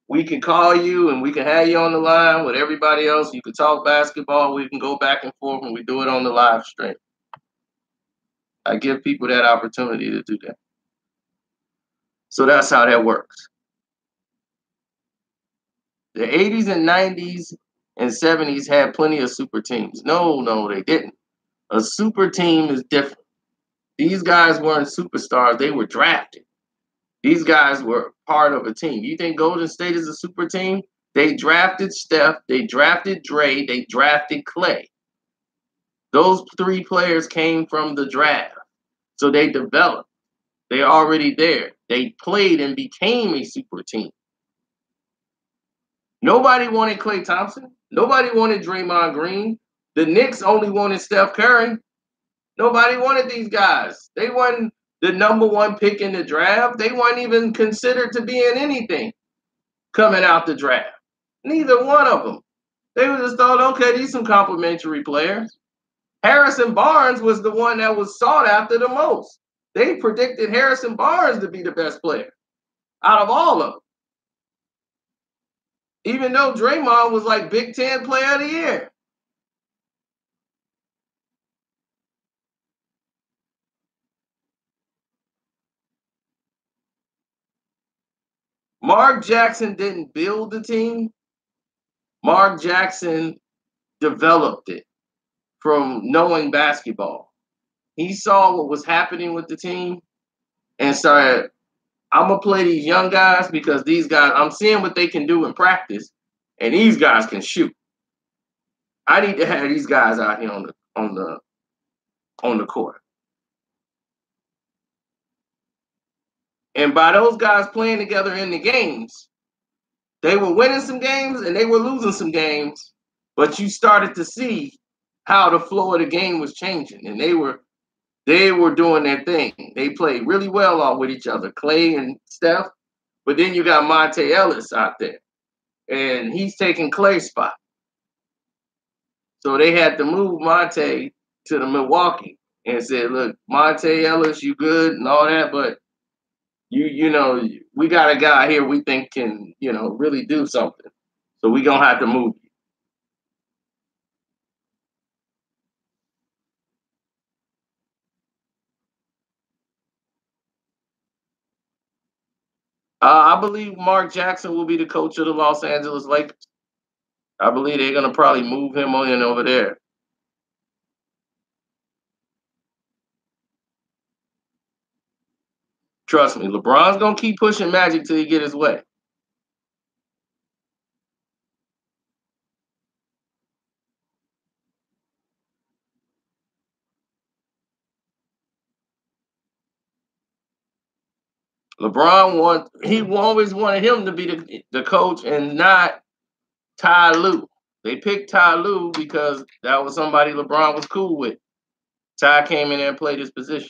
We can call you and we can have you on the line with everybody else. You can talk basketball. We can go back and forth and we do it on the live stream. I give people that opportunity to do that. So that's how that works. The 80s and 90s and 70s had plenty of super teams. No, they didn't. A super team is different. These guys weren't superstars. They were drafted. These guys were part of a team. You think Golden State is a super team? They drafted Steph, they drafted Dre, they drafted Clay. Those 3 players came from the draft. So they developed. They're already there. They played and became a super team. Nobody wanted Klay Thompson. Nobody wanted Draymond Green. The Knicks only wanted Steph Curry. Nobody wanted these guys. They weren't the number 1 pick in the draft. They weren't even considered to be in anything coming out the draft. Neither one of them. They just thought, okay, these some complimentary players. Harrison Barnes was the one that was sought after the most. They predicted Harrison Barnes to be the best player out of all of them. Even though Draymond was like Big Ten Player of the Year. Mark Jackson didn't build the team. Mark Jackson developed it from knowing basketball. He saw what was happening with the team and started, I'm going to play these young guys because these guys, I'm seeing what they can do in practice, and these guys can shoot. I need to have these guys out here on the court. And by those guys playing together in the games, they were winning some games and they were losing some games, but you started to see how the flow of the game was changing, and they were doing their thing. They played really well off with each other, Clay and Steph. But then you got Monte Ellis out there, and he's taking Clay's spot. So they had to move Monte to the Milwaukee and said, "Look, Monte Ellis, you good and all that, but you know, we got a guy here we think can, you know, really do something. So we gonna have to move you." I believe Mark Jackson will be the coach of the Los Angeles Lakers. I believe they're gonna probably move him on in over there. Trust me, LeBron's gonna keep pushing Magic till he get his way. He always wanted him to be the coach and not Ty Lue. They picked Ty Lue because that was somebody LeBron was cool with. Ty came in there and played his position.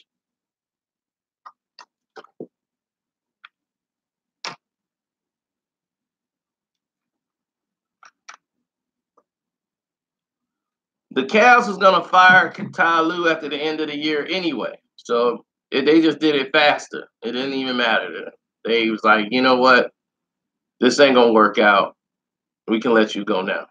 The Cavs was gonna fire Ty Lue after the end of the year anyway, so they just did it faster. It didn't even matter to them. They was like, you know what, this ain't gonna work out. We can let you go now.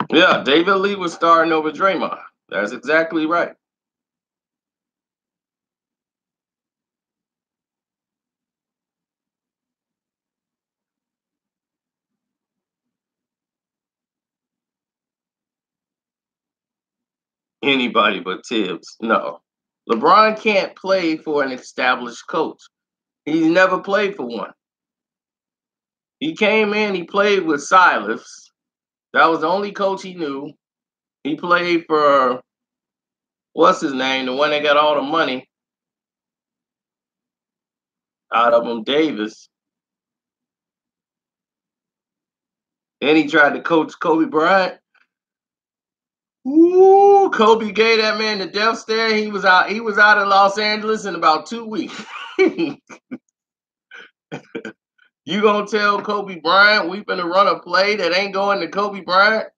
Yeah, David Lee was starting over Draymond. That's exactly right. Anybody but Tibbs. No. LeBron can't play for an established coach. He's never played for one. He came in, he played with Silas. That was the only coach he knew. He played for, what's his name, the one that got all the money out of him, Davis. Then he tried to coach Kobe Bryant. Ooh, Kobe gave that man the death stare. He was out. He was out of Los Angeles in about 2 weeks. You gonna tell Kobe Bryant we finna run a play that ain't going to Kobe Bryant?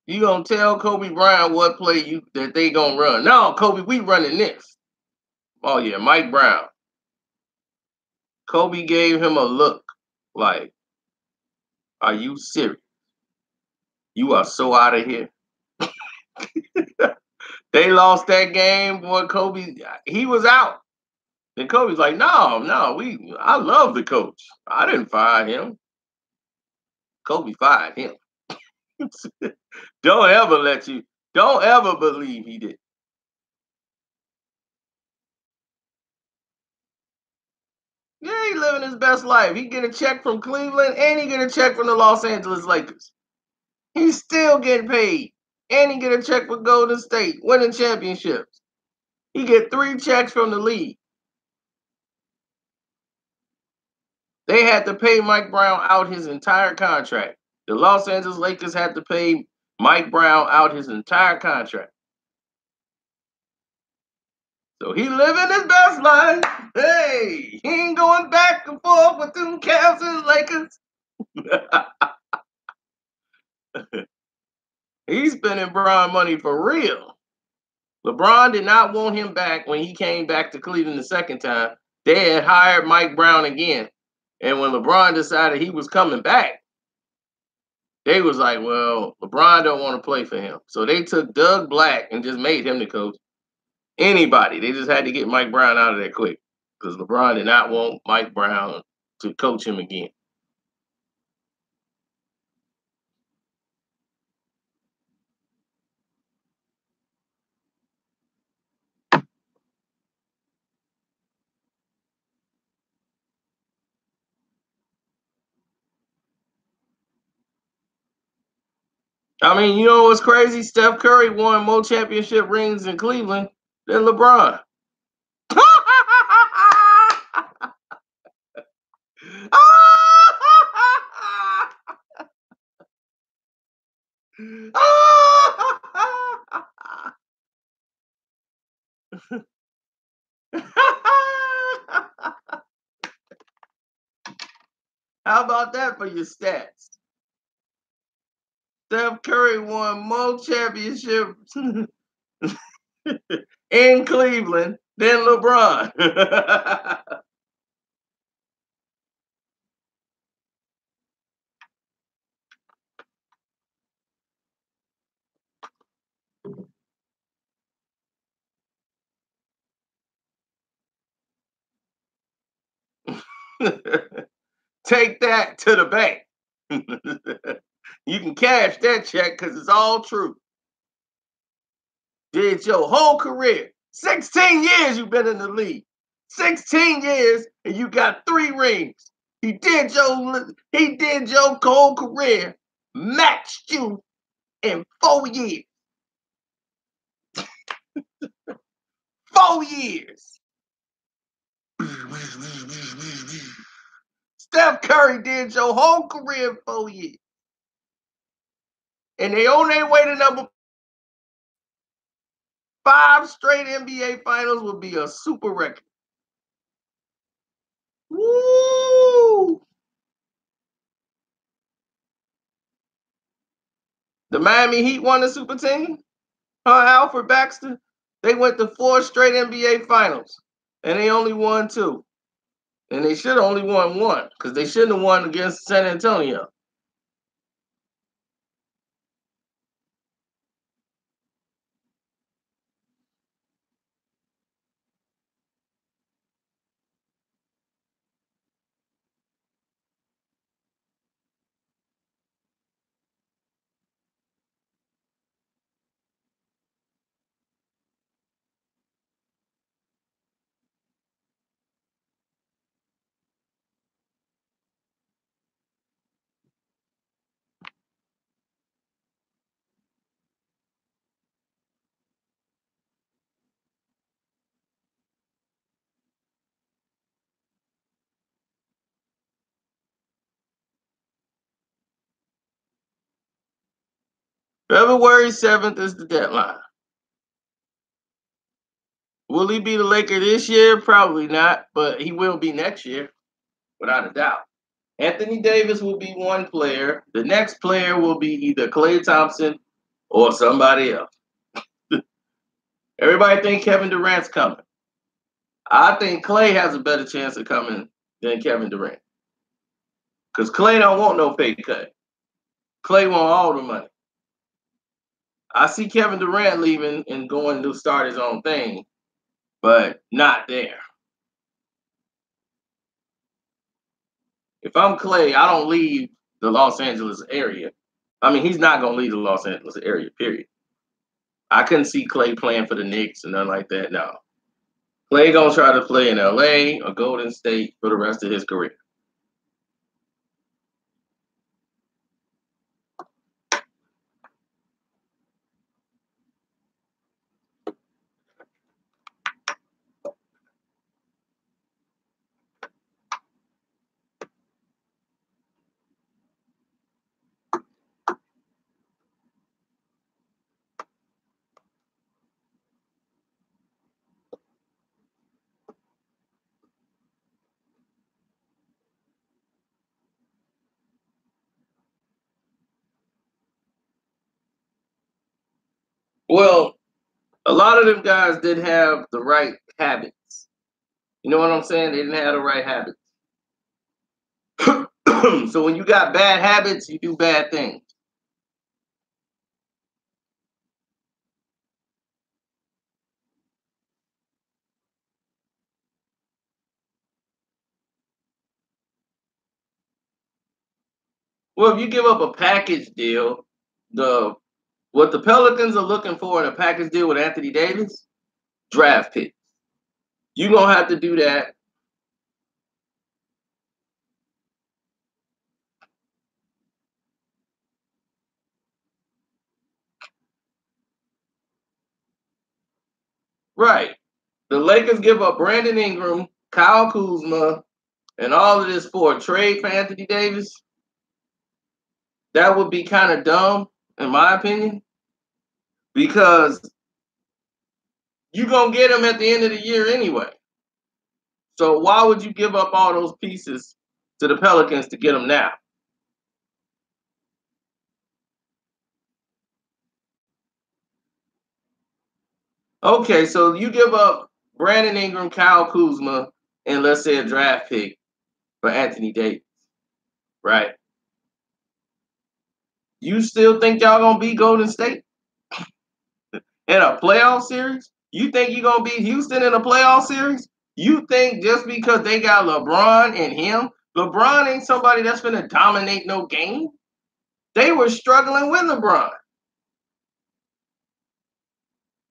You gonna tell Kobe Bryant what play that they gonna run? No, Kobe, we running this. Oh yeah, Mike Brown. Kobe gave him a look like, "Are you serious? You are so out of here." They lost that game, boy. Kobe, he was out. And Kobe's like, "No, no, I love the coach. I didn't fire him. Kobe fired him." Don't ever don't ever believe he did. Yeah, he living his best life. He get a check from Cleveland and he get a check from the Los Angeles Lakers. He's still getting paid. And he get a check for Golden State, winning championships. He get 3 checks from the league. They had to pay Mike Brown out his entire contract. The Los Angeles Lakers had to pay Mike Brown out his entire contract. So he living his best life. Hey, he ain't going back and forth with them Cavs and Lakers. He's spending Bron money for real. LeBron did not want him back when he came back to Cleveland the second time. They had hired Mike Brown again. And when LeBron decided he was coming back, they was like, well, LeBron don't want to play for him. So they took Doug Black and just made him the coach. Anybody. They just had to get Mike Brown out of there quick. because LeBron did not want Mike Brown to coach him again. I mean, you know what's crazy? Steph Curry won more championship rings in Cleveland than LeBron. How about that for your stats? Steph Curry won more championships in Cleveland than LeBron. Take that to the bank. You can cash that check because it's all true. Did your whole career, 16 years you've been in the league, 16 years and you got 3 rings. He did your whole career, matched you in 4 years. 4 years. Steph Curry did your whole career in 4 years. And they on their way to number 5 straight NBA finals would be a super record. Woo! The Miami Heat won the super team. Alfred Baxter. They went to 4 straight NBA finals. And they only won 2. And they should have only won 1 because they shouldn't have won against San Antonio. February 7th is the deadline. Will he be the Laker this year? Probably not, but he will be next year, without a doubt. Anthony Davis will be one player. The next player will be either Klay Thompson or somebody else. Everybody think Kevin Durant's coming. I think Klay has a better chance of coming than Kevin Durant. Because Klay don't want no pay cut. Klay want all the money. I see Kevin Durant leaving and going to start his own thing, but not there. If I'm Klay, I don't leave the Los Angeles area. I mean, he's not going to leave the Los Angeles area, period. I couldn't see Klay playing for the Knicks and nothing like that, no. Klay going to try to play in LA or Golden State for the rest of his career. Well, a lot of them guys didn't have the right habits. You know what I'm saying? They didn't have the right habits. So when you got bad habits, you do bad things. Well, if you give up a package deal, what the Pelicans are looking for in a package deal with Anthony Davis, draft pick. You're gonna have to do that. Right. The Lakers give up Brandon Ingram, Kyle Kuzma, and all of this for a trade for Anthony Davis. That would be kind of dumb, in my opinion, because you're gonna get him at the end of the year anyway. So why would you give up all those pieces to the Pelicans to get him now? Okay, so you give up Brandon Ingram, Kyle Kuzma, and let's say a draft pick for Anthony Davis, right? You still think y'all gonna beat Golden State in a playoff series? You think you're gonna beat Houston in a playoff series? You think just because they got LeBron and him, LeBron ain't somebody that's gonna dominate no game? They were struggling with LeBron.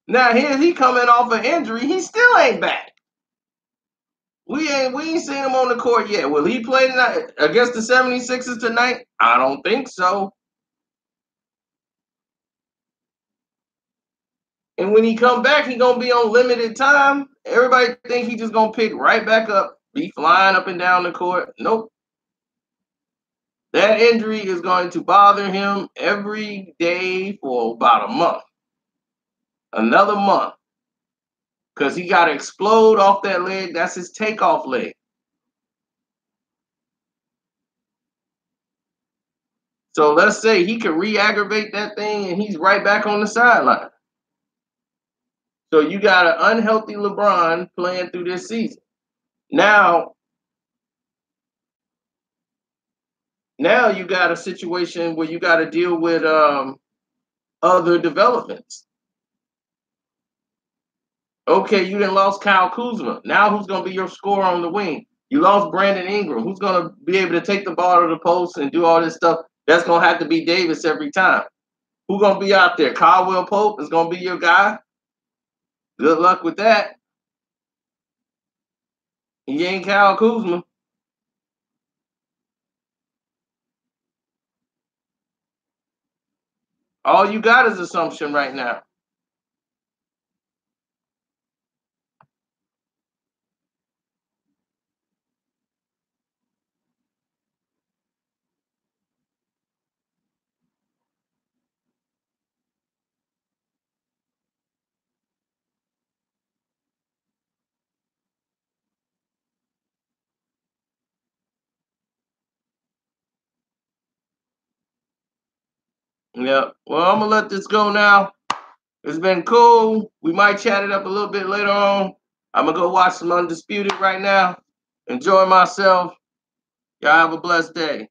Now here he coming off an injury, he still ain't back. We ain't seen him on the court yet. Will he play tonight against the 76ers tonight? I don't think so. And when he come back, he gonna be on limited time. Everybody think he just gonna pick right back up, be flying up and down the court. Nope. That injury is going to bother him every day for about a month. Another month. Because he got to explode off that leg. That's his takeoff leg. So let's say he can re-aggravate that thing and he's right back on the sideline. So you got an unhealthy LeBron playing through this season. Now you got a situation where you got to deal with other developments. Okay, you done lost Kyle Kuzma. Now who's going to be your scorer on the wing? You lost Brandon Ingram. Who's going to be able to take the ball to the post and do all this stuff? That's going to have to be Davis every time. Who's going to be out there? Caldwell Pope is going to be your guy. Good luck with that. He ain't Kyle Kuzma. All you got is assumption right now. Yeah. Well, I'm going to let this go now. It's been cool. We might chat it up a little bit later on. I'm going to go watch some Undisputed right now. Enjoy myself. Y'all have a blessed day.